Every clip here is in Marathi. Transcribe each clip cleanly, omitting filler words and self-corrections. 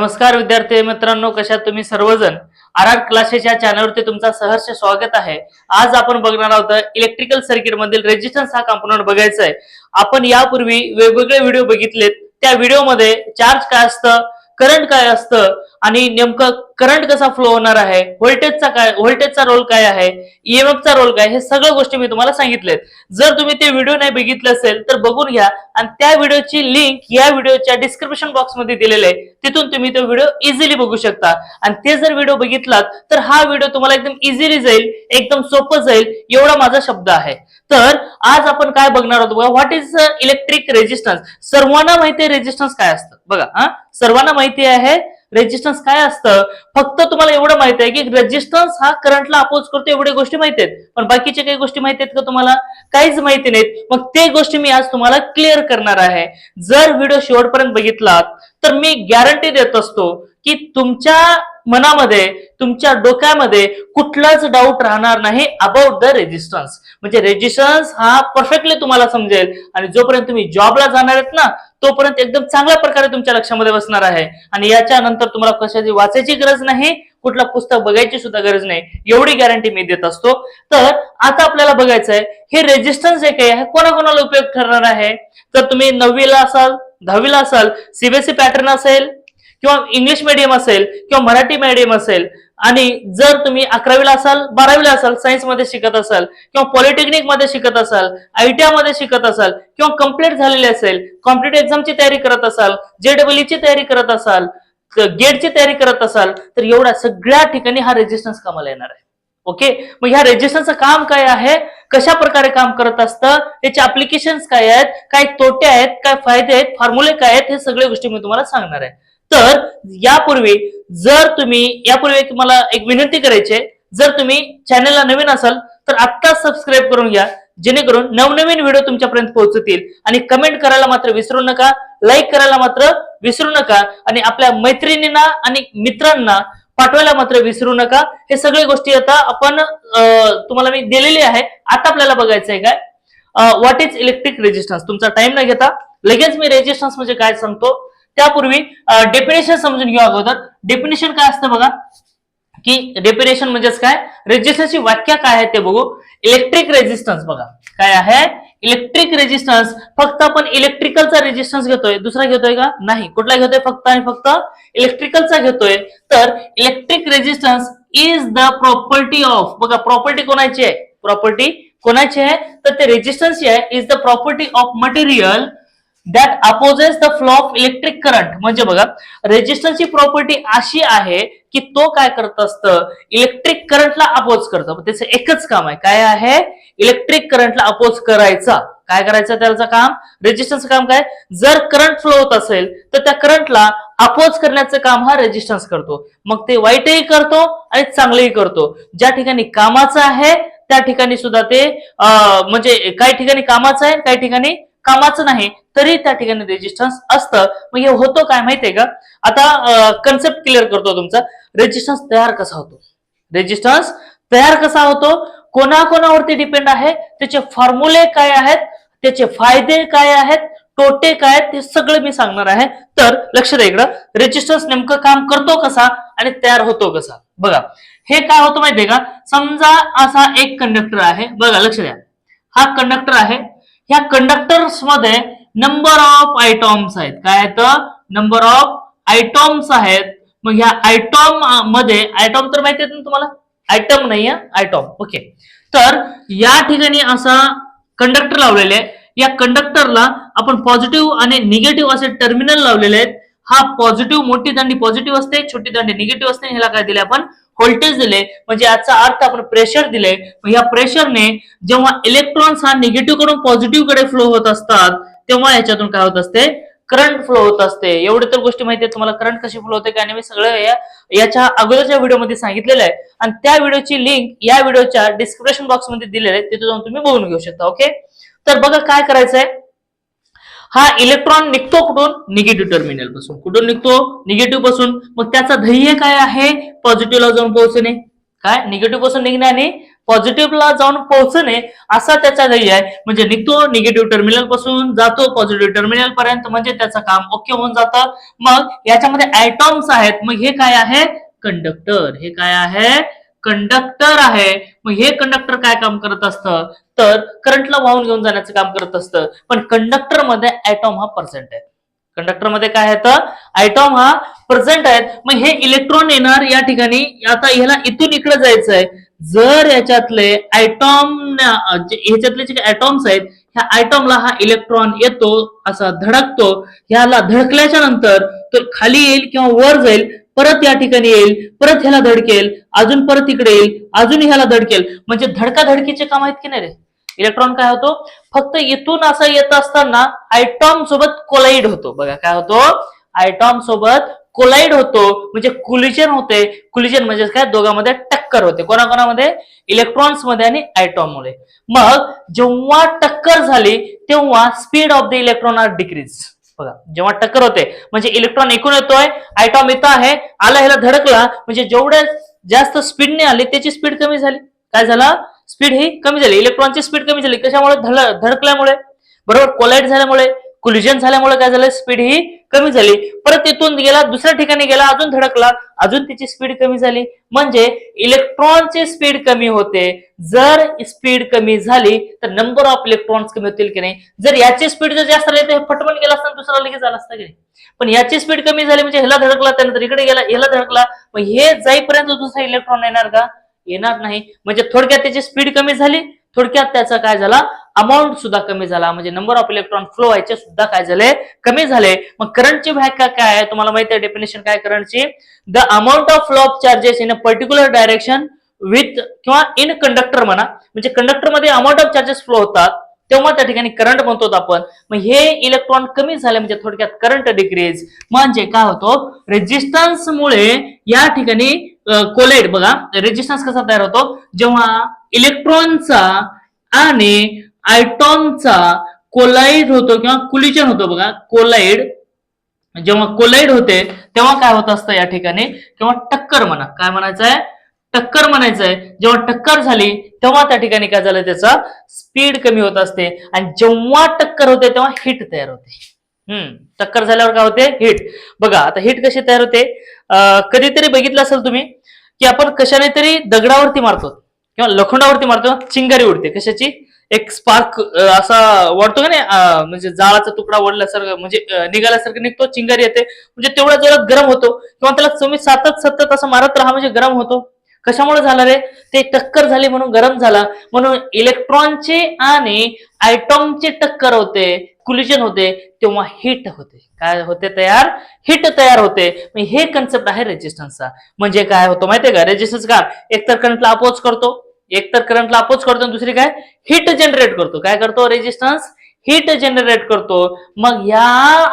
नमस्कार विद्यार्थी मित्रांनो, कशा तुम्ही सर्वजण. आर आर क्लासेस या चॅनलवरती तुमचा सहर्ष स्वागत आहे. आज आपण बघणार आहोत इलेक्ट्रिकल सर्किट मधील रेजिस्टन्स हा कंपोनंट बघायचा आहे. आपण यापूर्वी वेगवेगळे व्हिडिओ बघितलेत. त्या व्हिडिओमध्ये चार्ज काय असतं, करंट काय असतं आणि नेमकं करंट कसा फ्लो होणार आहे, व्होल्टेजचा रोल काय आहे, ईएमएफचा रोल काय, हे सगळ्या गोष्टी मी तुम्हाला सांगितलेत. जर तुम्ही ते व्हिडिओ नाही बघितले असेल तर बघून घ्या आणि त्या व्हिडिओची लिंक या व्हिडिओच्या डिस्क्रिप्शन बॉक्स मध्ये दिलेली आहे. तिथून तुम्ही तो व्हिडिओ इझिली बघू शकता. आणि ते जर व्हिडिओ बघितलात तर हा व्हिडिओ तुम्हाला एकदम इझिली जाईल, एकदम सोपं जाईल, एवढा माझा शब्द आहे. तर आज आपण काय बघणार आहोत बघा, व्हॉट इज इलेक्ट्रिक रेजिस्टन्स. सर्वांना माहिती आहे रेजिस्टन्स काय असतं बघा. सर्वांना माहिती आहे रेजिस्टन्स काय असतं. फक्त तुम्हाला एवढं माहिती आहे की रेजिस्टन्स हा करंटला अपोज करतो, एवढ्या गोष्टी माहिती आहेत. पण बाकीच्या काही गोष्टी माहिती आहेत का तुम्हाला? काहीच माहिती नाहीत. मग ते गोष्टी मी आज तुम्हाला क्लिअर करणार आहे. जर व्हिडिओ शेवटपर्यंत बघितलात तर मी गॅरंटी देत असतो की तुमच्या मनामध्ये, तुमच्या डोक्यामध्ये कुठलाच डाऊट राहणार नाही अबाउट द रेजिस्टन्स. म्हणजे रेजिस्टन्स हा परफेक्टली तुम्हाला समजेल आणि जोपर्यंत तुम्ही जॉबला जाणार आहेत ना तोपर्यंत एकदम चांगल्या प्रकारे तुमच्या लक्षामध्ये बसणार आहे. आणि याच्यानंतर तुम्हाला कशाची वाचायची गरज नाही, कुठलं पुस्तक बघायची सुद्धा गरज नाही, एवढी गॅरंटी मी देत असतो. तर आता आपल्याला बघायचं आहे हे रेजिस्टन्स जे काही आहे कोणाकोणाला उपयोग ठरणार आहे. तर तुम्ही 9वीला असाल, 10वीला असाल, सीबीएसई पॅटर्न असेल किंवा इंग्लिश मीडियम असेल किंवा मराठी मीडियम असेल, आणि जर तुम्ही 11वीला असाल, 12वीला असाल, सायन्स मध्ये शिकत असाल किंवा पॉलिटेक्निक मध्ये शिकत असाल, आयटीआय मध्ये शिकत असाल किंवा कम्प्लीट झालेले असेल, कॉम्पिटेटिव्ह एक्झामची तयारी करत असाल, जेडब्ल्यू ची तयारी करत असाल, गेटची तयारी करत असाल, तर एवढ्या सगळ्या ठिकाणी हा रेजिस्टन्स कामाला येणार आहे. ओके, मग ह्या रेजिस्टन्सचं काम काय आहे, कशा प्रकारे काम करत असतं, त्याचे ऍप्लिकेशन्स काय आहेत, काय तोटे आहेत, काय फायदे आहेत, फॉर्म्युले काय आहेत, हे सगळ्या गोष्टी मी तुम्हाला सांगणार आहे. तर यापूर्वी मला एक विनंती करायची आहे, जर तुम्ही चॅनलला नवीन असाल तर आत्ताच सबस्क्राईब करून घ्या, जेणेकरून नवनवीन व्हिडिओ तुमच्यापर्यंत पोहोचतील. आणि कमेंट करायला मात्र विसरू नका, लाईक करायला मात्र विसरू नका, आणि आपल्या मैत्रिणींना आणि मित्रांना पाठवायला मात्र विसरू नका. हे सगळ्या गोष्टी आता आपण तुम्हाला मी दिलेली आहे. आता आपल्याला बघायचं आहे काय, व्हॉट इज इलेक्ट्रिक रेजिस्टन्स. तुमचा टाइम न घेता लगेच मी रेजिस्टन्स म्हणजे काय सांगतो. त्यापूर्वी डेफिनेशन समजून घेऊ अगोदर. डेफिनेशन काय असतं बघा, की डेफिनेशन म्हणजेच काय, रेजिस्टन्सची व्याख्या काय आहे ते बघू. इलेक्ट्रिक रेजिस्टन्स बघा काय आहे. इलेक्ट्रिक रेजिस्टन्स फक्त आपण इलेक्ट्रिकलचा रेजिस्टन्स घेतोय, दुसरा घेतोय का? नाही. कुठला घेतोय? फक्त आणि फक्त इलेक्ट्रिकलचा घेतोय. तर electric resistance is the property of, बघा प्रॉपर्टी कोणाची आहे, प्रॉपर्टी कोणाची आहे, तर ते रेजिस्टन्स आहे is the property of material that opposes the flow of electric current. म्हणजे बघा रेजिस्टन्सची प्रॉपर्टी अशी आहे की तो काय करत असतं, इलेक्ट्रिक करंटला अपोज करतं. त्याचं एकच काम आहे, काय आहे, इलेक्ट्रिक करंटला अपोज करायचा. काय करायचं त्याचं काम, रेजिस्टन्सचं काम काय, जर करंट फ्लो होत असेल तर त्या करंटला अपोज करण्याचं काम हा रेजिस्टन्स करतो. मग ते वाईटही करतो आणि चांगलंही करतो. ज्या ठिकाणी कामाचं आहे त्या ठिकाणी सुद्धा ते म्हणजे काही ठिकाणी कामाचं आहे, काही ठिकाणी कामाचं नाही, तरी त्या ठिकाणी रेजिस्टन्स असतं. मग हे होतो काय माहितीये का, आता कन्सेप्ट क्लिअर करतो तुमचा. रेजिस्टन्स तयार कसा होतो, रेजिस्टन्स तयार कसा होतो, कोणाकोणावरती डिपेंड आहे, त्याचे फॉर्म्युले काय आहेत, त्याचे फायदे काय आहेत, तोटे काय आहेत, ते सगळं मी सांगणार आहे. तर लक्ष द्या इकडं, रेजिस्टन्स नेमकं काम करतो कसा आणि तयार होतो कसा. बघा हे काय होतं माहितीये का, समजा असा एक कंडक्टर आहे, बघा लक्ष द्या, हा कंडक्टर आहे. ह्या कंडक्टर्स मध्ये नंबर ऑफ आयटॉम्स आहेत. काय आहेत, नंबर ऑफ आयटॉम्स आहेत. मग ह्या आयटॉम मध्ये, आयटॉम तर माहिती आहेत ना तुम्हाला, आयटम नाही आहे, आयटॉम. ओके, तर या ठिकाणी असा कंडक्टर लावलेले आहे. या कंडक्टरला आपण पॉझिटिव्ह आणि निगेटिव्ह असे टर्मिनल लावलेले आहेत. हा पॉझिटिव्ह, मोठी दांडी पॉझिटिव्ह असते, छोटी दांडी निगेटिव्ह असते. ह्याला काय दिले आपण, व्होल्टेज दिले. म्हणजे याचा अर्थ आपण प्रेशर दिले. या प्रेशरने जेव्हा इलेक्ट्रॉन्स हा निगेटिव्ह कडून पॉझिटिव्ह कडे फ्लो होत असतात तेव्हा याच्यातून काय होत असते, करंट फ्लो होत असते. एवढे तर गोष्टी माहिती आहेत तुम्हाला, करंट कशी फ्लो होते काय, मी सगळं याच्या अगोदरच्या व्हिडिओमध्ये सांगितलेलं आहे. आणि त्या व्हिडिओची लिंक या व्हिडिओच्या डिस्क्रिप्शन बॉक्स मध्ये दिलेली आहे, तिथे जाऊन तुम्ही बघून घेऊ शकता. ओके, तर बघा काय करायचंय, हा इलेक्ट्रॉन निघतो कुठून, निगेटिव्ह टर्मिनल पासून. कुठून निघतो, निगेटिव्ह पासून. मग त्याचा ध्येय काय आहे, पॉझिटिव्हला जाऊन पोहोचणे. काय, निगेटिव्ह पासून निघणे आणि पॉझिटिव्हला जाऊन पोहोचणे असा त्याचा ध्येय आहे. म्हणजे निघतो निगेटिव्ह टर्मिनल पासून जातो पॉझिटिव्ह टर्मिनल पर्यंत, म्हणजे त्याचं काम ओके होऊन जातं. मग याच्यामध्ये ऍटॉम्स आहेत, मग हे काय आहे? कंडक्टर. हे काय आहे? कंडक्टर आहे. मग हे कंडक्टर काय काम करत असतं? तर करंटला वाहून घेऊन जाण्याचं काम करत असतं. पण कंडक्टर मध्ये ऍटॉम हा पर्सेंट आहे. कंडक्टर मध्ये काय आहे? ऍटॉम हा प्रेझेंट आहेत. मग हे इलेक्ट्रॉन येणार या ठिकाणी, आता ह्याला इथून इकडे जायचंय. जर याच्यातले ऍटॉम, ह्याच्यातले जे ऍटॉम्स आहेत, ह्या ऍटॉमला हा इलेक्ट्रॉन येतो, असा धडकतो. ह्याला धडकल्याच्या नंतर तो खाली येईल किंवा वर जाईल, परत या ठिकाणी येईल, परत ह्याला धडकेल, अजून परत इकडे येईल, अजून ह्याला धडकेल. म्हणजे धडकाधडकीचे काम आहेत की नाही रे? इलेक्ट्रॉन काय होतो? फक्त इथून असं येत असताना आयटॉम सोबत कोलाइड होतो. बघा काय होतो? आयटॉम सोबत कोलाइड होतो, म्हणजे कुलिजन होते. कुलिजन म्हणजे काय? दोघांमध्ये टक्कर होते. कोणाकोणामध्ये? इलेक्ट्रॉन्स मध्ये आणि आयटॉम मध्ये. मग जेव्हा टक्कर झाली तेव्हा speed of the electron are decrease. बघा जेव्हा टक्कर होते म्हणजे इलेक्ट्रॉन एकूण येतोय, आयटॉम इथं आहे, आला ह्याला धडकला, म्हणजे जेवढ्या जास्त स्पीडने आली त्याची स्पीड कमी झाली. काय झालं? स्पीड ही कमी झाली, इलेक्ट्रॉनची स्पीड कमी झाली. कशामुळे? धडकल्यामुळे, बरोबर, कोलाइड झाल्यामुळे, कुलिजन झाल्यामुळे काय झालं? स्पीड ही कमी झाली. परत तिथून गेला, दुसऱ्या ठिकाणी गेला, अजून धडकला, अजून त्याची स्पीड कमी झाली. म्हणजे इलेक्ट्रॉनची स्पीड कमी होते. जर स्पीड कमी झाली तर नंबर ऑफ इलेक्ट्रॉन्स कमी होतील की नाही? जर याची स्पीड जर जास्त झाली तर फटवून गेला असता, दुसरा लगेच झाला असता की नाही? पण याची स्पीड कमी झाली म्हणजे ह्याला धडकला, त्यानंतर इकडे गेला, ह्याला धडकला, मग हे जाईपर्यंत दुसरा इलेक्ट्रॉन येणार का? येणार नाही. म्हणजे थोडक्यात त्याची स्पीड कमी झाली, थोडक्यात त्याचा काय झाला? अमाऊंट सुद्धा कमी झाला. म्हणजे नंबर ऑफ इलेक्ट्रॉन फ्लो व्हायचे सुद्धा काय झाले? कमी झाले. मग करंटची व्याख्या काय आहे? तुम्हाला माहिती आहे डेफिनेशन काय करंटची? The amount of flow of charges in a particular direction with किंवा इन कंडक्टर म्हणा, म्हणजे कंडक्टर मध्ये अमाऊंट ऑफ चार्जेस फ्लो होतात तेव्हा त्या ठिकाणी करंट म्हणतो आपण. मग हे इलेक्ट्रॉन कमी झाले म्हणजे थोडक्यात करंट डिक्रीज. म्हणजे काय होतो? रेजिस्टन्स मुळे या ठिकाणी कोलाइड, बघा रेजिस्टन्स कसा तयार होतो? जेव्हा इलेक्ट्रॉनचा आणि आयटॉमचा कोलाइड होतो किंवा कुलिजन होतो. बघा कोलाइड, जेव्हा कोलाइड होते तेव्हा काय होत असतं या ठिकाणी? किंवा टक्कर म्हणा, काय म्हणायचंय? टक्कर म्हणायचंय. जेव्हा टक्कर झाली तेव्हा त्या ठिकाणी काय झालं? त्याचा स्पीड कमी होत असते. आणि जेव्हा टक्कर होते तेव्हा हिट तयार होते. टक्कर झाल्यावर काय होते? हिट. बघा आता हिट कशी तयार होते? कधीतरी बघितलं असेल तुम्ही की आपण कशाने तरी दगडावरती मारतो किंवा लोखंडावरती मारतो, चिंगारी उडते. कशाची? एक स्पार्क असा वाढतो का नाही, म्हणजे जाळाचा तुकडा ओढल्यासारखं, म्हणजे निघाल्यासारखं निघतो, चिंगारी येते. म्हणजे तेवढ्या जोरात गरम होतो किंवा त्याला तुम्ही सतत सतत असं मारत राहा म्हणजे गरम होतो. कशामुळे झालं रे? ते टक्कर झाली म्हणून गरम झाला. म्हणून इलेक्ट्रॉनचे आणि आयटॉमचे टक्कर होते, कुलिजन होते, तेव्हा हिट होते. काय होते तयार? हिट तयार होते. हे कन्सेप्ट आहे रेजिस्टन्सचा. म्हणजे काय होतं माहितीये का? रेजिस्टन्स का एकतर करंटला अपोज करतो, एकतर करंटला अपोज करतो, दुसरी काय? हिट जनरेट करतो. काय करतो? रेजिस्टन्स हिट जनरेट करतो. मग या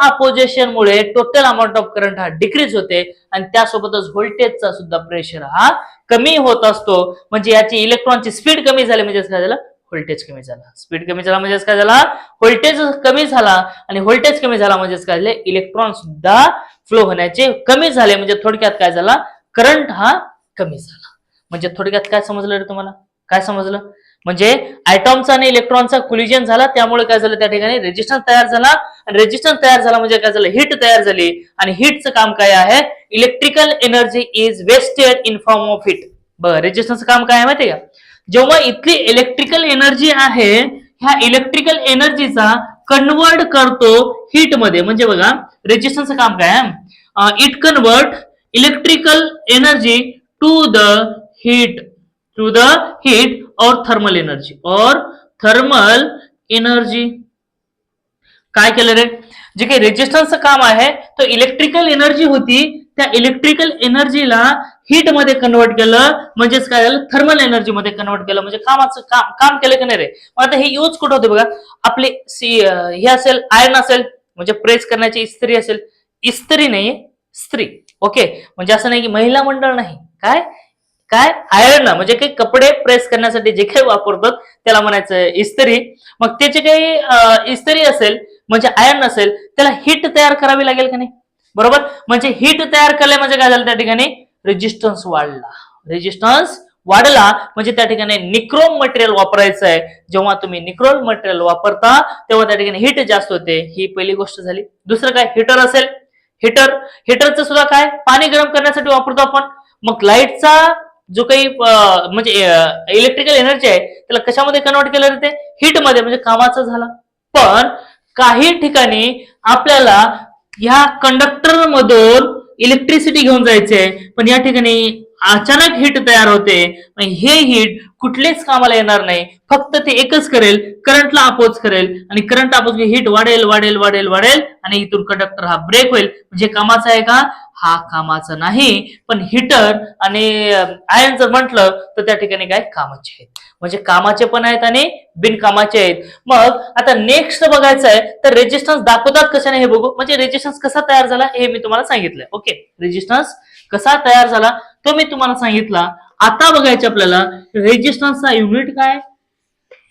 अपोजिशन मुळे टोटल अमाऊंट ऑफ करंट हा डिक्रीज होते आणि त्यासोबतच व्होल्टेजचा सुद्धा प्रेशर हा कमी होत असतो. म्हणजे याची इलेक्ट्रॉनची स्पीड कमी झाली म्हणजे काय झालं? व्होल्टेज कमी झाला. स्पीड कमी झाला म्हणजे काय झाला? व्होल्टेज कमी झाला. आणि व्होल्टेज कमी झाला म्हणजे काय झाले? इलेक्ट्रॉन सुद्धा फ्लो होण्याचे कमी झाले. म्हणजे थोडक्यात काय झाला? करंट हा कमी झाला. म्हणजे थोडक्यात काय समजलं रे तुम्हाला? काय समजलं? म्हणजे ऍटॉमचा आणि इलेक्ट्रॉनचा कुलिजन झाला, त्यामुळे काय झालं? त्या ठिकाणी रेजिस्टन्स तयार झाला. आणि रेजिस्टन्स तयार झाला म्हणजे काय झालं? हिट तयार झाली. आणि हिटचं काम काय आहे? Electrical energy is wasted in form of heat. बरं, रेजिस्टन्सचं काम काय आहे माहिती का? जेव्हा इथली इलेक्ट्रिकल एनर्जी आहे, ह्या इलेक्ट्रिकल एनर्जीचा कन्वर्ट करतो हिट मध्ये. म्हणजे बघा रेजिस्टन्सचं काम काय आहे? It convert electrical energy to the heat, to the heat और थर्मल एनर्जी, और थर्मल एनर्जी. काय केलं रे? जे काही रेजिस्टन्सचं काम आहे तो इलेक्ट्रिकल एनर्जी होती, त्या इलेक्ट्रिकल एनर्जीला हीट मध्ये कन्वर्ट केलं. म्हणजेच काय झालं? थर्मल एनर्जी मध्ये कन्वर्ट केलं. म्हणजे कामाचं काम केलं की नाही रे? मग आता हे यूज कुठं होते बघा? आपले हे असेल, आयर्न असेल, म्हणजे प्रेस करण्याची इस्त्री असेल, इस्त्री नाही स्त्री, ओके. म्हणजे असं नाही की महिला मंडळ नाही, काय काय आयर्न, म्हणजे काही कपडे प्रेस करण्यासाठी जे काही वापरतात त्याला म्हणायचं इस्त्री. मग त्याचे काही इस्त्री असेल म्हणजे आयर्न असेल, त्याला हीट तयार करावी लागेल का नाही? बरोबर. म्हणजे हीट तयार केलं म्हणजे काय झालं? त्या ठिकाणी रेजिस्टन्स वाढला. रेजिस्टन्स वाढला म्हणजे त्या ठिकाणी निक्रोम मटेरियल वापरायचं आहे. जेव्हा तुम्ही निक्रोम मटेरियल वापरता तेव्हा त्या ठिकाणी हीट जास्त होते. ही पहिली गोष्ट झाली. दुसरं काय, हीटर असेल, हीटरचं सुद्धा काय, पाणी गरम करण्यासाठी वापरतो आपण. मग लाईटचा जो काही म्हणजे इलेक्ट्रिकल एनर्जी आहे त्याला कशामध्ये कन्वर्ट केलं जाते, हीट मध्ये, म्हणजे कामाचं झालं. पण काही ठिकाणी आपल्याला ह्या कंडक्टर मधून इलेक्ट्रिसिटी घेऊन जायचे, पण या ठिकाणी अचानक हीट तयार होते. हे हीट कुठलेच कामाला येणार नाही, फक्त ते एकच करेल, करंटला अपोज करेल आणि करंट अपोज हीट वाढेल वाढेल वाढेल वाढेल आणि इथून कंडक्टर हा ब्रेक होईल. म्हणजे कामाचा आहे का, हा कामाचा नाही. पण हीटर आणि आयन जर म्हटलं तर त्या ठिकाणी काय, कामाचे आहेत. म्हणजे कामाचे पण आहेत आणि बिनकामाचे आहेत. मग आता नेक्स्ट बघायचं आहे तर रेजिस्टन्स दाखवतात कशाने हे बघू. म्हणजे रेजिस्टन्स कसा तयार झाला हे मी तुम्हाला सांगितलंय. ओके, रेजिस्टन्स कसा तयार झाला तो मी तुम्हाला सांगितला. आता बघायचं आपल्याला रेजिस्टन्सचा युनिट काय,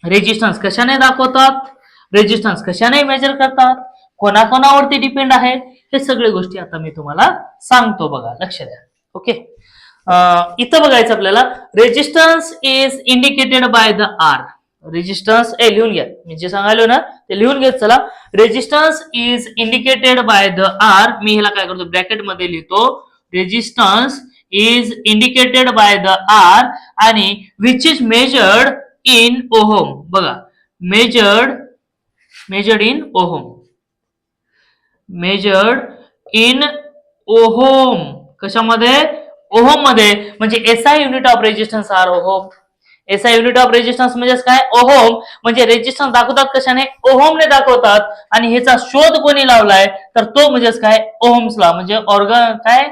रेजिस्टन्स कशाने दाखवतात, रेजिस्टन्स कशाने मेजर करतात, कोणाकोणावरती डिपेंड आहे, हे सगळे गोष्टी आता मी तुम्हाला सांगतो. बघा, लक्ष द्या. ओके, इथं बघायचं आपल्याला, resistance is indicated by the R. Resistance लिहून घ्या, मी जे सांगायलो ना ते लिहून घेत चला. Resistance is indicated by the R. मी ह्याला काय करतो, ब्रॅकेट मध्ये लिहितो, resistance is indicated by the R आणि which is measured in ohm. बघा, measured in ohm, measured in ohm. कशामध्ये, ओहम मध्ये. म्हणजे SI unit of resistance R ohm. SI unit of resistance म्हणजे काय, ओहम. म्हणजे रेजिस्टन्स दाखवतात कशाने, ओहमने दाखवतात. आणि ह्याचा शोध कोणी लावलाय तर तो म्हणजे काय, ओहम्स लॉ. म्हणजे काय,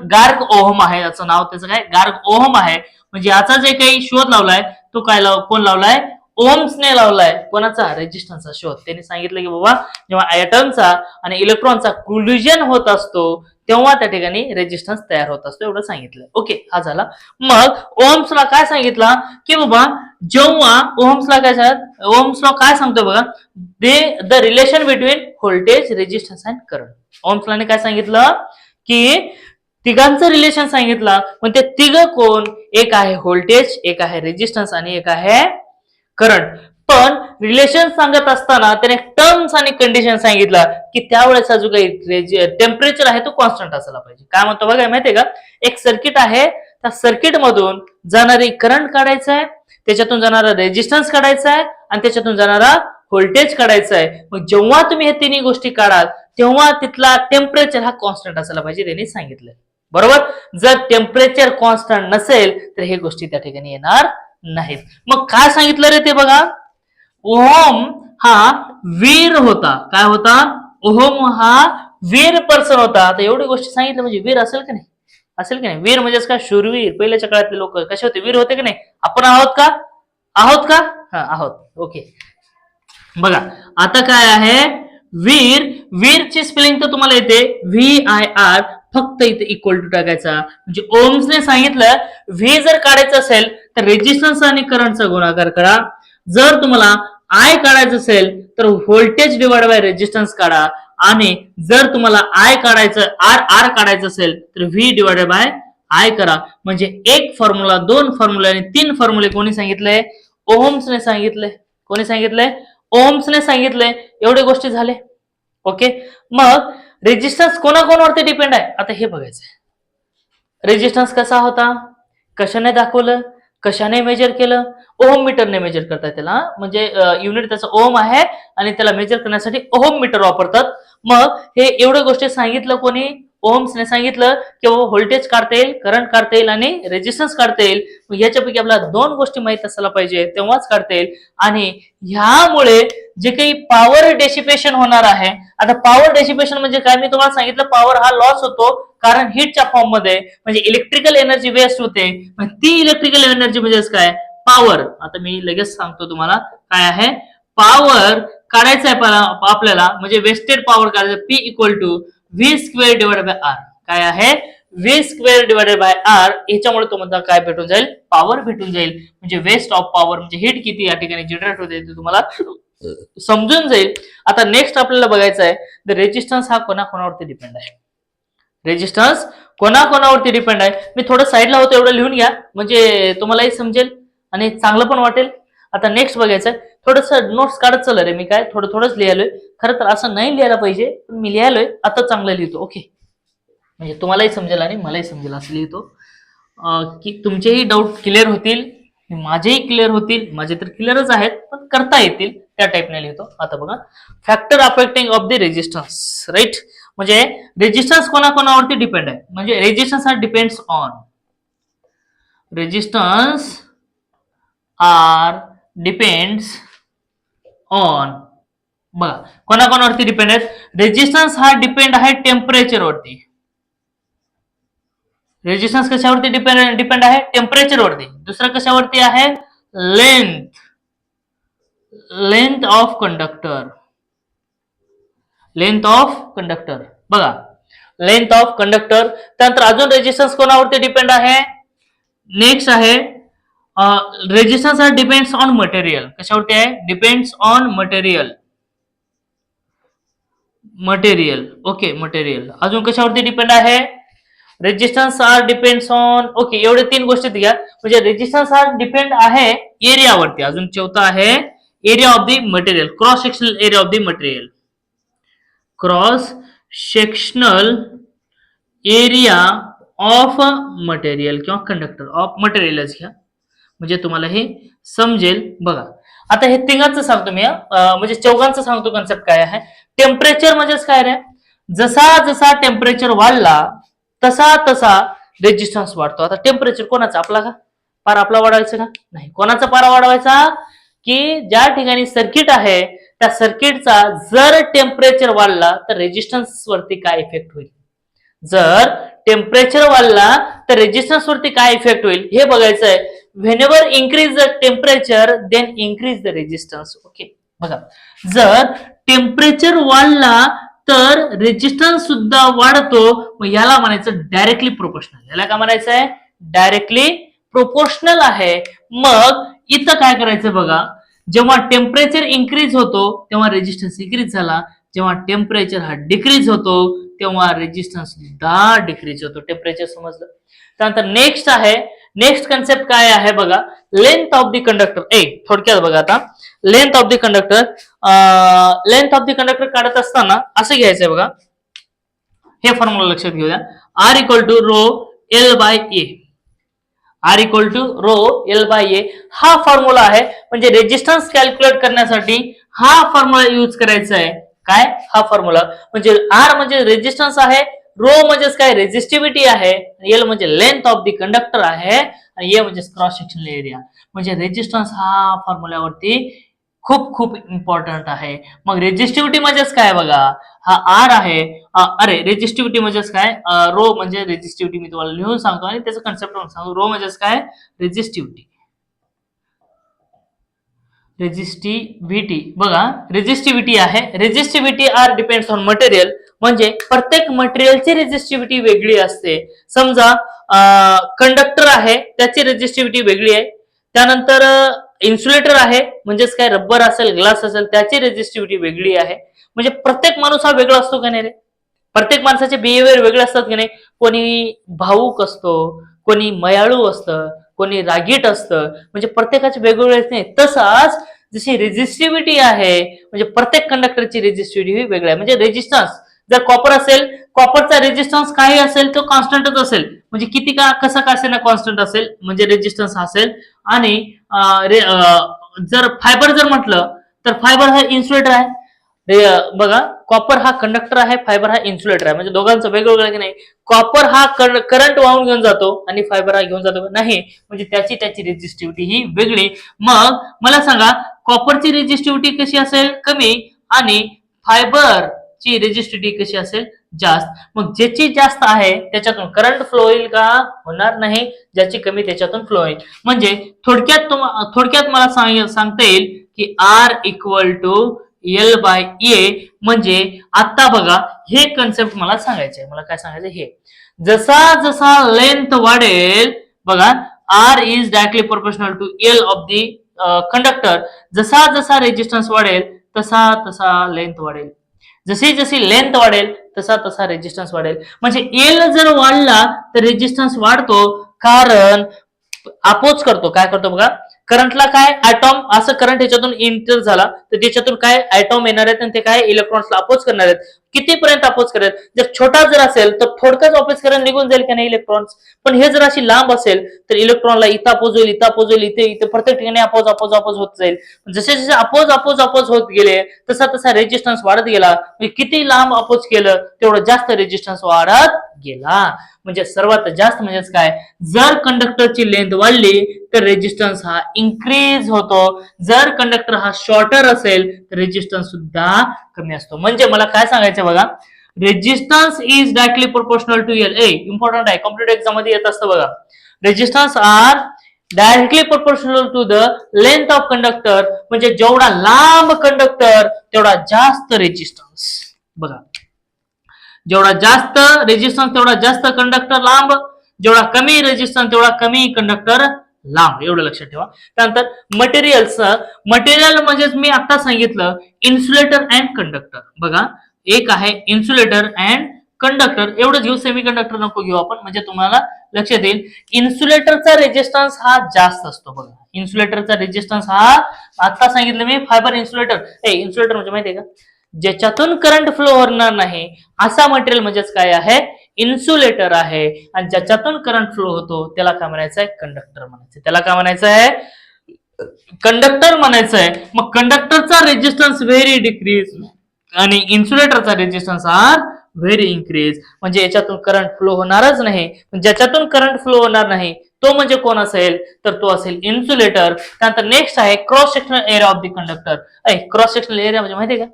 गार्ग ओहम आहे याचं नाव, त्याचं काय, गार्ग ओहम आहे. म्हणजे याचा जे काही शोध लावलाय तो काय कोण लावलाय, ओहम्सने लावलाय. कोणाचा, रेजिस्टन्सचा शोध. त्यांनी सांगितलं की बाबा जेव्हा ॲटमचा आणि इलेक्ट्रॉनचा कोलिजन होत असतो तेव्हा त्या ठिकाणी रेजिस्टन्स तयार होत असतो, एवढं सांगितलं. ओके, हा झाला. मग ओहम्सला काय सांगितला की बाबा जेव्हा ओहम्सला काय सांगत, ओहम्सला काय सांगतो बघा, the relation between voltage, resistance and current. ओहम्सला काय सांगितलं की तिघांचं रिलेशन सांगितलं. पण ते तिघ कोण, एक आहे व्होल्टेज, एक आहे रेजिस्टन्स आणि एक आहे करंट. पण रिलेशन सांगत असताना त्याने टर्म्स आणि कंडिशन सांगितलं की त्यावेळेचा जो काही टेम्परेचर आहे तो कॉन्स्टंट असायला पाहिजे. काय म्हणतो बघा, माहितीये का, एक सर्किट आहे, त्या सर्किट मधून जाणारी करंट काढायचं आहे, त्याच्यातून जाणारा रेजिस्टन्स काढायचा आहे आणि त्याच्यातून जाणारा व्होल्टेज काढायचा आहे. मग जेव्हा तुम्ही हे तिन्ही गोष्टी काढाल तेव्हा तिथला टेम्परेचर हा कॉन्स्टंट असायला पाहिजे, त्यांनी सांगितलं. बरोबर, जर टेम्परेचर कॉन्स्टंट नसेल तर हे गोष्टी त्या ठिकाणी येणार नाहीत. मग काय सांगितलं रे ते बघा, ओहम हा वीर होता. काय होता, ओहम हा वीर पर्सन होता. आता एवढी गोष्टी सांगितलं म्हणजे वीर असेल की नाही, असेल की नाही. वीर म्हणजेच काय, शूरवीर. पहिल्याच्या काळातले लोक कसे होते, वीर होते की नाही. आपण आहोत का, आहोत का, हा आहोत. ओके, बघा आता काय आहे, वीर. वीरची स्पेलिंग तर तुम्हाला येते VIR, फक्त इथे इक्वल टू टाकायचा. म्हणजे ओम्सने सांगितलं व्ही जर काढायचं असेल तर रेजिस्टन्स आणि करंटचा गुणाकार करा. जर तुम्हाला आय काढायचं असेल तर व्होल्टेज डिवाइड बाय रेजिस्टन्स काढा. आणि जर तुम्हाला आय काढायचं, आर काढायचं असेल तर व्ही डिवाइडेड बाय आय करा. म्हणजे एक फॉर्म्युला, दोन फॉर्म्युला आणि तीन फॉर्म्युले कोणी सांगितले, ओहम्सने सांगितले. कोणी सांगितले, ओहम्सने सांगितले. एवढे गोष्टी झाले. ओके, मग रेजिस्टन्स कोणाकोणावरती डिपेंड आहे आता हे बघायचंय. रेजिस्टन्स कसा होता, कशाने दाखवलं, कशाने मेजर केलं, ओहम मीटरने मेजर करतात त्याला. म्हणजे युनिट त्याचं ओहम आहे आणि त्याला मेजर करण्यासाठी ओहम मीटर वापरतात. मग हे एवढ्या गोष्टी सांगितलं कोणी, ओहम्सने सांगितलं की व्होल्टेज काढता येईल, करंट काढता येईल आणि रेजिस्टन्स काढता येईल. मग याच्यापैकी आपल्याला दोन गोष्टी माहित असायला पाहिजे तेव्हाच काढता येईल. आणि ह्यामुळे जे काही पॉवर डेसिपेशन होणार आहे, आता पॉवर डेसिपेशन म्हणजे काय, मी तुम्हाला सांगितलं पॉवर हा लॉस होतो कारण हीटच्या फॉर्म मध्ये, म्हणजे इलेक्ट्रिकल एनर्जी वेस्ट होते. ती इलेक्ट्रिकल एनर्जी म्हणजे काय, पॉवर. आता मी लगेच सांगतो तुम्हाला काय आहे. पॉवर काढायचं आहे आपल्याला, म्हणजे वेस्टेड पॉवर काढायचं, P equal to V square divided by R. काय आहे, V square divided by R. याच्यामुळे तुम्हाला काय भेटून जाईल, पॉवर भेटून जाईल. म्हणजे वेस्ट ऑफ पॉवर म्हणजे हीट किती या ठिकाणी जनरेट होते ते तुम्हाला समजून जाईल. आता नेक्स्ट आपल्याला बघायचं आहे, द रेजिस्टन्स हा कोणाकोणावरती डिपेंड आहे. रेजिस्टन्स कोणाकोणावरती डिपेंड आहे. मी थोडं साईडला होतो एवढं लिहून घ्या, म्हणजे तुम्हालाही समजेल आणि चांगलं पण वाटेल. आता नेक्स्ट बघायचं आहे. थोडस नोट्स काढत चाललं रे मी, काय थोडं थोडंच लिहायलोय. खरं तर असं नाही लिहायला पाहिजे, पण मी लिहायलोय आता, चांगलं लिहितो. ओके, म्हणजे तुम्हालाही समजेल आणि मलाही समजेल असं लिहितो, की तुमचेही डाऊट क्लिअर होतील, माझेही क्लिअर होतील. माझे तर क्लिअरच आहेत, पण करता येतील त्या टाईपने लिहितो. आता बघा, factor affecting of the resistance, right. म्हणजे रेजिस्टन्स कोणाकोणावरती डिपेंड आहे, म्हणजे resistance are depends on, resistance are depends on. बघा कोणाकोणावरती डिपेंड आहेत. रेजिस्टन्स हा डिपेंड आहे टेम्परेचरवरती. रेजिस्टन्स कशावरती डिपेंड आहे, टेम्परेचरवरती. दुसरं कशावरती आहे, length, length of conductor, length of conductor. बघा, लेंथ ऑफ कंडक्टर. त्यानंतर अजून रेजिस्टन्स कोणावरती डिपेंड आहे, नेक्स्ट आहे resistance are depends on material. कशावरती आहे, depends on material, material. Okay, material. अजून कशावरती डिपेंड आहे, resistance are depends on. Okay, एवढे 3 गोष्टी घ्या. म्हणजे रेजिस्टन्स आर डिपेंड आहे एरियावरती. अजून चौथा आहे area of the material, cross sectional area of the material, cross sectional area of material किंवा कंडक्टर ऑफ मटेरियलच घ्या, म्हणजे तुम्हाला हे समजेल. बघा आता हे तिघांचं सांगतो मी, म्हणजे चौघांचं सांगतो कन्सेप्ट काय आहे. टेम्परेचर म्हणजेच काय रे, जसा जसा टेम्परेचर वाढला तसा तसा रेजिस्टन्स वाढतो. आता टेम्परेचर कोणाचा, आपला का, पारा आपला वाढवायचा का, नाही. कोणाचा पारा वाढवायचा, की ज्या ठिकाणी सर्किट आहे त्या सर्किटचा जर टेम्परेचर वाढला तर रेजिस्टन्स वरती काय इफेक्ट होईल. जर टेम्परेचर वाढला तर रेजिस्टन्स वरती काय इफेक्ट होईल हे बघायचं आहे. Whenever increase the temperature then increase the resistance. Okay, बघा, जर टेम्परेचर वाढला तर रेजिस्टन्स सुद्धा वाढतो. मग याला म्हणायचं डायरेक्टली प्रोपोर्शनल. याला काय म्हणायचं आहे, डायरेक्टली प्रोपोर्शनल आहे. मग इथं काय करायचं बघा, जेव्हा टेम्परेचर इन्क्रीज होतो तेव्हा रेजिस्टन्स इन्क्रीज झाला, जेव्हा टेम्परेचर हा डिक्रीज होतो तेव्हा रेजिस्टन्स सुद्धा डिक्रीज होतो. टेम्परेचर समजलं. त्यानंतर नेक्स्ट आहे, नेक्स्ट कन्सेप्ट काय आहे बघा, लेंथ ऑफ द कंडक्टर. थोडक्यात बघा, आता length of the conductor, length of the conductor काढत असताना असं घ्यायचंय बघा, हे फॉर्म्युला लक्षात घेऊया. R equal to rho L by A, R equal to rho L by A हा फॉर्म्युला आहे. म्हणजे रेजिस्टन्स कॅल्क्युलेट करण्यासाठी हा फॉर्म्युला यूज करायचा आहे. काय, हा फॉर्म्युला. म्हणजे आर म्हणजे रेजिस्टन्स आहे, रो म्हणजेच काय, रेजिस्टिव्हिटी आहे, एल म्हणजे लेंथ ऑफ द कंडक्टर आहे, आणि ए म्हणजे क्रॉस सेक्शनल एरिया. म्हणजे रेजिस्टन्स हा फॉर्म्युल्यावरती खूप खूप इम्पॉर्टंट आहे. मग रेजिस्टिव्हिटी म्हणजेच काय बघा, हा आर आहे. अरे रेजिस्टिव्हिटी म्हणजेच काय, रो म्हणजे रेजिस्टिव्हिटी, मी तुम्हाला लिहून सांगतो आणि त्याचं कन्सेप्ट म्हणून सांगतो. रो म्हणजेच काय, रेजिस्टिव्हिटी. रेजिस्टिव्हिटी बघा, रेजिस्टिव्हिटी आहे. Resistivity are depends on material. म्हणजे प्रत्येक मटेरियलची रेजिस्टिव्हिटी वेगळी असते. समजा कंडक्टर आहे त्याची रेजिस्टिव्हिटी वेगळी आहे. त्यानंतर इन्सुलेटर आहे म्हणजेच काय, रबर असेल, ग्लास असेल, त्याची रेजिस्टिव्हिटी वेगळी आहे. म्हणजे प्रत्येक माणूस हा वेगळा असतो का नाही रे, प्रत्येक माणसाचे बिहेवियर वेगळे असतात की नाही. कोणी भावुक असतो, कोणी मयाळू असतं, कोणी रागीट असतं. म्हणजे प्रत्येकाचे वेगवेगळे नाही. तसाच जशी रेजिस्टिव्हिटी आहे, म्हणजे प्रत्येक कंडक्टरची रेजिस्टिव्हिटी वेगळी आहे. म्हणजे रेजिस्टन्स जर कॉपर असेल, कॉपरचा रेजिस्टन्स काही असेल तो कॉन्स्टंटच असेल. म्हणजे किती का कसा का असेल ना कॉन्स्टंट असेल, म्हणजे रेजिस्टन्स असेल. आणि जर फायबर जर म्हटलं तर फायबर हा इन्सुलेटर आहे. बघा, कॉपर हा कंडक्टर आहे, फायबर हा इन्सुलेटर आहे. म्हणजे दोघांचं वेगवेगळं की नाही. कॉपर हा करंट वाहून घेऊन जातो आणि फायबर हा घेऊन जातो नाही, म्हणजे त्याची त्याची रेजिस्टिव्हिटी ही वेगळी. मग मला सांगा, कॉपरची रेजिस्टिव्हिटी कशी असेल, कमी, आणि फायबर ची रेजिस्टिव्हिटी कशी असेल, जास्त. मग ज्याची जास्त आहे त्याच्यातून करंट फ्लो होईल का, होणार नाही. ज्याची कमी त्याच्यातून फ्लो होईल. म्हणजे थोडक्यात मला सांगता येईल की R equal to L by A. म्हणजे आता बघा, हे कन्सेप्ट मला सांगायचंय. मला काय सांगायचं, हे जसा जसा लेंथ वाढेल, बघा, R is directly proportional to L of the conductor. जसा जसा रेजिस्टन्स वाढेल तसा तसा लेंथ वाढेल. जशी जशी लेंथ वाढेल तसा तसा रेजिस्टन्स वाढेल. म्हणजे एल जर वाढला तर रेजिस्टन्स वाढतो, कारण अपोज करतो. काय करतो बघा, करंटला काय ऍटॉम असं करंट ह्याच्यातून इंटर झाला तर त्याच्यातून काय ऍटॉम येणार आहेत आणि ते काय इलेक्ट्रॉन्सला अपोज करणार आहेत. कितीपर्यंत अपोज करेल, जर छोटा जर असेल तर थोडकाच अपोज करेल, निघून जाईल का नाही इलेक्ट्रॉन्स. पण हे जर अशी लांब असेल तर इलेक्ट्रॉनला इथं अपोज होईल, इथं अपोज होईल, इथे इथे प्रत्येक ठिकाणी अपोज अपोज अपोज होत जाईल. जसे जसे अपोज अपोज अपोज होत गेले तसा तसा रेजिस्टन्स वाढत गेला. म्हणजे किती लांब अपोज केलं तेवढं जास्त रेजिस्टन्स वाढत गेला. म्हणजे सर्वात जास्त म्हणजेच काय, जर कंडक्टरची लेंथ वाढली तर रेजिस्टन्स हा इन्क्रीज होतो. जर कंडक्टर हा शॉर्टर असेल तर रेजिस्टन्स सुद्धा कमी असतो. म्हणजे मला काय सांगायचं बघा, resistance is directly proportional to L. Important आहे, कॉम्पिटेटिव्ह एक्झाम मध्ये येत असतं बघा. Resistance are directly proportional to the length of conductor. म्हणजे जेवढा लांब कंडक्टर तेवढा जास्त रेजिस्टन्स. बघा, जेवढा जास्त रेजिस्टन्स तेवढा जास्त कंडक्टर लांब, जेवढा कमी रेजिस्टन्स तेवढा कमी कंडक्टर लांब. एवढं लक्षात ठेवा. त्यानंतर मटेरियल्स, मटेरियल म्हणजेच मी आता सांगितलं इन्सुलेटर अँड कंडक्टर. बघा, एक आहे इन्सुलेटर अँड कंडक्टर, एवढंच घेऊ, सेमी कंडक्टर नको घेऊ आपण, म्हणजे तुम्हाला लक्षात येईल. इन्सुलेटरचा रेजिस्टन्स हा जास्त असतो. बघा, इन्सुलेटरचा रेजिस्टन्स हा आता सांगितलं मी फायबर इन्सुलेटर. इन्सुलेटर म्हणजे माहितीये का, ज्याच्यातून करंट फ्लो होणार नाही असा मटेरियल म्हणजेच काय आहे, इन्सुलेटर आहे. आणि ज्याच्यातून करंट फ्लो होतो त्याला काय म्हणायचं आहे, कंडक्टर म्हणायचं. त्याला काय म्हणायचं आहे, कंडक्टर म्हणायचं आहे. मग कंडक्टरचा रेजिस्टन्स व्हेरी डिक्रीज आणि इन्सुलेटरचा रेजिस्टन्स आर व्हेरी इन्क्रीज. म्हणजे याच्यातून करंट फ्लो होणारच नाही. ज्याच्यातून करंट फ्लो होणार नाही तो म्हणजे कोण असेल, तर तो असेल इन्सुलेटर. त्यानंतर नेक्स्ट आहे cross sectional area of the conductor. Cross sectional area म्हणजे माहितीये का,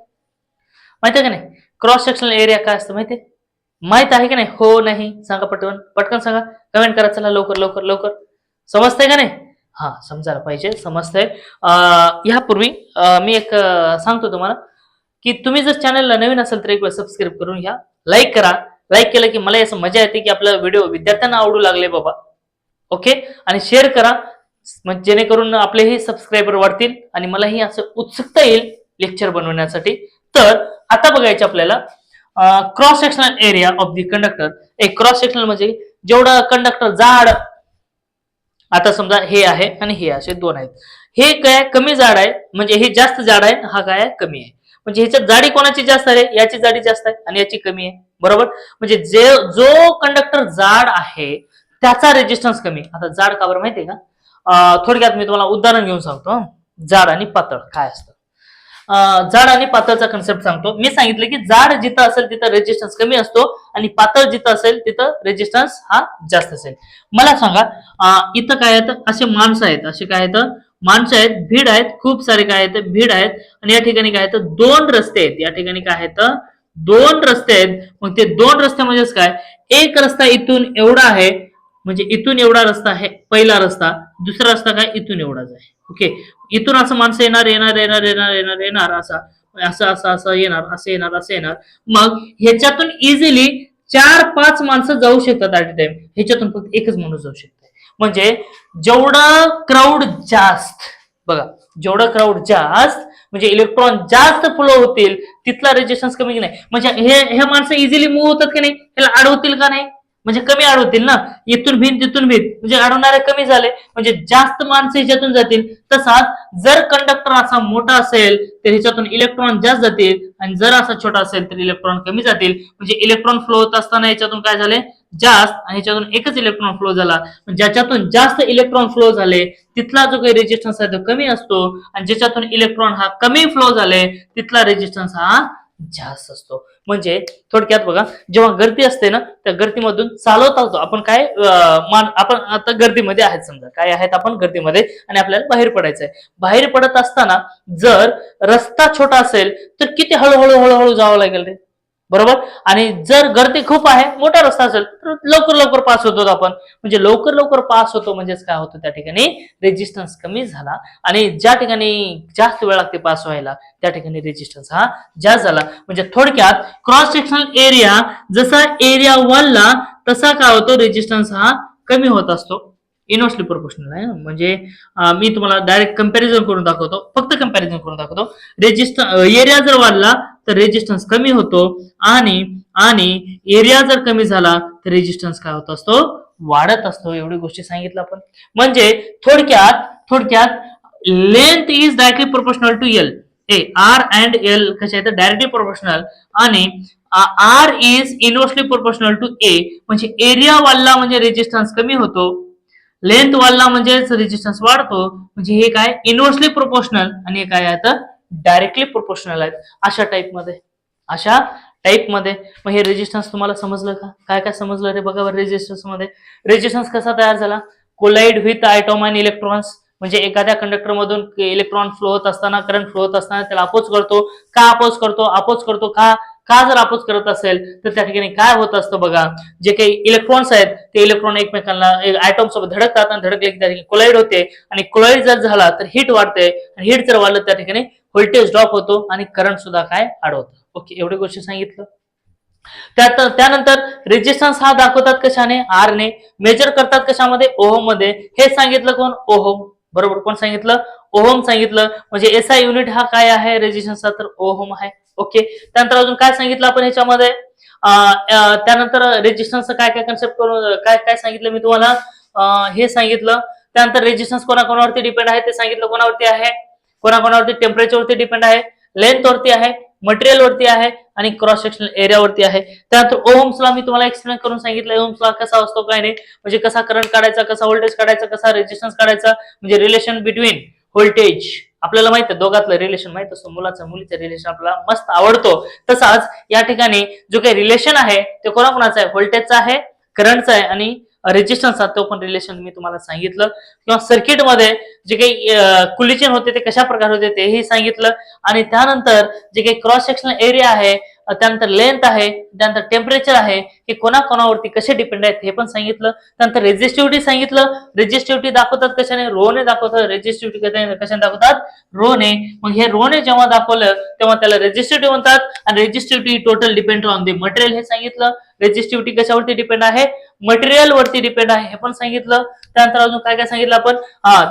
माहितीये का नाही, क्रॉस सेक्शनल एरिया काय असतं माहितीये, माहित आहे की नाही, हो नाही सांगा, पटकन पटकन सांगा, कमेंट करा, चला लवकर लवकर लवकर. समजतंय का नाही, हा समजायला पाहिजे, समजतंय. ह्यापूर्वी मी एक सांगतो तुम्हाला की तुम्ही जर चॅनलला नवीन असेल तर एक वेळ सबस्क्राईब करून घ्या, लाईक करा. लाईक केलं की मला असं मजा येते की आपला व्हिडिओ विद्यार्थ्यांना आवडू लागले बाबा. ओके, आणि शेअर करा, म्हणजे जेणेकरून आपलेही सबस्क्रायबर वाढतील आणि मलाही असं उत्सुकता येईल लेक्चर बनवण्यासाठी. तर आता बघायचे आपल्याला cross sectional area of the conductor. एक क्रॉस सेक्शनल म्हणजे जेवढा कंडक्टर जाड, आता समजा हे आहे आणि हे असे दोन आहेत, हे काय कमी जाड आहे, म्हणजे हे जास्त जाड आहे, हा काय कमी आहे. म्हणजे ह्याच्यात जाडी कोणाची जास्त आहे, याची जाडी जास्त आहे आणि याची कमी आहे. बरोबर, म्हणजे जो कंडक्टर जाड आहे त्याचा रेजिस्टन्स कमी. आता जाड का बरं माहितीये का, थोडक्यात मी तुम्हाला उदाहरण घेऊन सांगतो. जाड आणि पातळ काय असतं. जाड आणि पातळचा कन्सेप्ट सांगतो. मी सांगितलं की जाड जिथं असेल तिथं रेजिस्टन्स कमी असतो आणि पातळ जिथं असेल तिथं रेजिस्टन्स हा जास्त असेल. मला सांगा, इथं काय आहेत, असे माणसं आहेत, असे काय आहेत, माणसं आहेत, भीड आहेत, खूप सारे काय आहेत, भीड आहेत. आणि या ठिकाणी काय आहेत, दोन रस्ते आहेत. या ठिकाणी काय आहेत, दोन रस्ते आहेत. मग ते दोन रस्ते म्हणजेच काय, एक रस्ता इथून एवढा आहे, म्हणजे इथून एवढा रस्ता आहे पहिला रस्ता, दुसरा रस्ता काय इथून एवढाच आहे. ओके, इथून असं माणसं येणार येणार येणार येणार येणार येणार, असं असं असं असं येणार, असं येणार असं येणार. मग ह्याच्यातून इझिली 4-5 माणसं जाऊ शकतात ऍट अ टाइम. ह्याच्यातून फक्त एकच माणूस जाऊ शकतो. म्हणजे जेवढं क्राऊड जास्त, बघा जेवढं क्राऊड जास्त म्हणजे इलेक्ट्रॉन जास्त फ्लो होतील तिथला रेजिस्टन्स कमी की नाही. म्हणजे हे माणसं इझिली मूव्ह होतात की नाही, ह्याला अडवतील का नाही, म्हणजे कमी अडवतील ना. इथून भिन तिथून भिन म्हणजे अडवणारे कमी झाले, म्हणजे जास्त माणसं ह्याच्यातून जातील. तसाच जर कंडक्टर असा मोठा असेल तर ह्याच्यातून इलेक्ट्रॉन जास्त जातील आणि जर असा छोटा असेल तर इलेक्ट्रॉन कमी जातील. म्हणजे इलेक्ट्रॉन फ्लो होत असताना ह्याच्यातून काय झाले, जास्त, आणि ह्याच्यातून एकच इलेक्ट्रॉन फ्लो झाला. ज्याच्यातून जास्त इलेक्ट्रॉन फ्लो झाले तिथला जो काही रेजिस्टन्स आहे तो कमी असतो, आणि ज्याच्यातून इलेक्ट्रॉन हा कमी फ्लो झाले तिथला रेजिस्टन्स हा जास्त असतो. म्हणजे थोडक्यात बघा, जेव्हा गर्दी असते ना त्या गर्दीमधून चालवता होतो आपण काय, आपण आता गर्दीमध्ये आहेत, समजा काय आहेत आपण गर्दीमध्ये आणि आपल्याला बाहेर पडायचंय. बाहेर पडत असताना जर रस्ता छोटा असेल तर किती हळूहळू हळूहळू जावं लागेल रे, बरोबर. आणि जर गर्दी खूप आहे, मोठा रस्ता असेल तर लवकर लवकर पास होतो आपण. म्हणजे लवकर लवकर पास होतो म्हणजेच काय होतं, त्या ठिकाणी रेजिस्टन्स कमी झाला. आणि ज्या ठिकाणी जास्त वेळ लागते पास व्हायला त्या ठिकाणी रेजिस्टन्स हा जास्त झाला. म्हणजे थोडक्यात क्रॉस सेक्शनल एरिया जसा एरिया वाढला तसा काय होतो, रेजिस्टन्स हा कमी होत असतो. इनव्हर्सली प्रोपोर्शनल आहे. म्हणजे मी तुम्हाला डायरेक्ट कंपॅरिझन करून दाखवतो, फक्त कंपॅरिझन करून दाखवतो. एरिया जर वाढला तर रेजिस्टन्स कमी होतो आणि आणि एरिया जर कमी झाला तर रेजिस्टन्स काय होत असतो, वाढत असतो. एवढी गोष्टी सांगितलं आपण. म्हणजे थोडक्यात length is directly proportional to L. R and L कसे आहेत, डायरेक्टली प्रोपोर्शनल. आणि R is inversely proportional to A. म्हणजे एरिया वाढला म्हणजे रेजिस्टन्स कमी होतो, लेंथ वाढला म्हणजे रेजिस्टन्स वाढतो. म्हणजे हे काय इनव्हर्सली प्रोपोर्शनल आणि हे काय आता डायरेक्टली प्रोपोर्शनल आहेत. अशा टाईपमध्ये मग हे रेजिस्टन्स तुम्हाला समजलं का? काय काय समजलं रे बघा बरं. रेजिस्टन्स मध्ये रेजिस्टन्स कसा तयार झाला, कोलाइड विथ आयटॉम अँड इलेक्ट्रॉन्स. म्हणजे एखाद्या कंडक्टर मधून इलेक्ट्रॉन फ्लो होत असताना, करंट फ्लो होत असताना त्याला अपोज करतो. का अपोज करतो का जर अपोज करत असेल तर त्या ठिकाणी काय होत असतं बघा, जे काही इलेक्ट्रॉन्स आहेत ते इलेक्ट्रॉन एकमेकांना आयटॉम सोबत धडकतात आणि धडकले की त्या ठिकाणी कोलाइड होते. आणि कोलाइड जर झाला तर हीट वाढते आणि हीट जर वाढलं त्या ठिकाणी व्होल्टेज ड्रॉप होतो आणि करंट सुद्धा काय अडवतं. ओके, एवढी गोष्टी सांगितलं. त्यानंतर रेजिस्टन्स हा दाखवतात कशाने, आर ने. मेजर करतात कशामध्ये, ओहम मध्ये. हे सांगितलं कोण, ओहम. बरोबर, कोण सांगितलं, ओहम सांगितलं. म्हणजे एसआय युनिट हा काय आहे रेजिस्टन्सचा, तर ओहम आहे. ओके, त्यानंतर अजून काय सांगितलं आपण ह्याच्यामध्ये, त्यानंतर रेजिस्टन्स काय काय कन्सेप्ट करून काय सांगितलं मी तुम्हाला, हे सांगितलं. त्यानंतर रेजिस्टन्स कोणाकोणावरती डिपेंड आहे ते सांगितलं. कोणावरती आहे, कोणाकोणावरती, टेम्परेचरवरती डिपेंड आहे, लेंथ वरती आहे, मटेरियल वरती आहे आणि क्रॉस सेक्शनल एरियावरती आहे. त्यानंतर ओहम्स लॉ मी तुम्हाला एक्सप्लेन करून सांगितलं. ओहम्स लॉ कसा असतो काय नाही, म्हणजे कसा करंट काढायचा, कसा व्होल्टेज काढायचा, कसा रेजिस्टन्स काढायचा. म्हणजे रिलेशन बिटवीन व्होल्टेज आपल्याला माहित आहे, दोघातलं रिलेशन माहित असतो, मुलाचं मुलीचं रिलेशन आपल्याला मस्त आवडतो. तसाच या ठिकाणी जो काही रिलेशन आहे ते कोणाकोणाचा आहे, व्होल्टेजचा आहे, करंटचा आहे आणि रेजिस्टन्सचा, तो पण रिलेशन मी तुम्हाला सांगितलं. किंवा सर्किटमध्ये जे काही कुलिजन होते ते कशा प्रकारे होते तेही सांगितलं. आणि त्यानंतर जे काही क्रॉस सेक्शनल एरिया आहे, त्यानंतर लेंथ आहे, त्यानंतर टेम्परेचर आहे, हे कोणाकोणावरती कसे डिपेंड आहेत हे पण सांगितलं. त्यानंतर रेजिस्टिव्हिटी सांगितलं. रेजिस्टिव्हिटी दाखवतात कशाने, रोने दाखवतात. रेजिस्टिव्हिटी कशाने दाखवतात, रोने. मग हे रोने जेव्हा दाखवलं तेव्हा त्याला रेजिस्टिव्हिटी म्हणतात. आणि resistivity total depend on the material हे सांगितलं. रेजिस्टिव्हिटी कशावरती डिपेंड आहे, मटेरियल वरती डिपेंड आहे हे पण सांगितलं. त्यानंतर अजून काय काय सांगितलं आपण,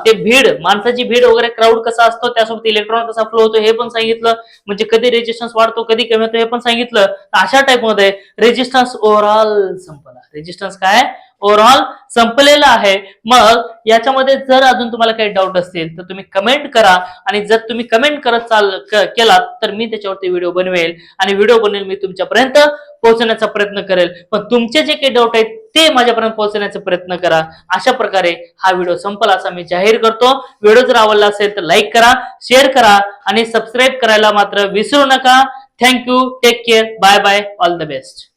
ते भीड, माणसाची भीड वगैरे, क्राऊड कसा असतो, त्यासोबत इलेक्ट्रॉन कसा फ्लो होतो हे पण सांगितलं. म्हणजे कधी रेजिस्टन्स वाढतो कधी कमी होतो हे पण सांगितलं. अशा टाइप मध्ये रेजिस्टन्स ओव्हरऑल संपला. रेजिस्टन्स काय ओव्हरऑल संपलेला आहे. मग याच्यामध्ये जर अजून तुम्हाला काही डाऊट असतील तर तुम्ही कमेंट करा. आणि जर तुम्ही कमेंट करत केलात तर मी त्याच्यावरती व्हिडिओ बनवेल आणि व्हिडिओ बनवेल मी तुमच्यापर्यंत पोहोचण्याचा प्रयत्न करेल. पण तुमचे जे काही डाऊट आहेत ते माझ्यापर्यंत पोहोचण्याचा प्रयत्न करा. अशा प्रकारे हा व्हिडिओ संपला असा मी जाहीर करतो. व्हिडिओ जर आवडला असेल तर लाईक करा, शेअर करा आणि सबस्क्राईब करायला मात्र विसरू नका. Thank you, take care, bye bye, all the best.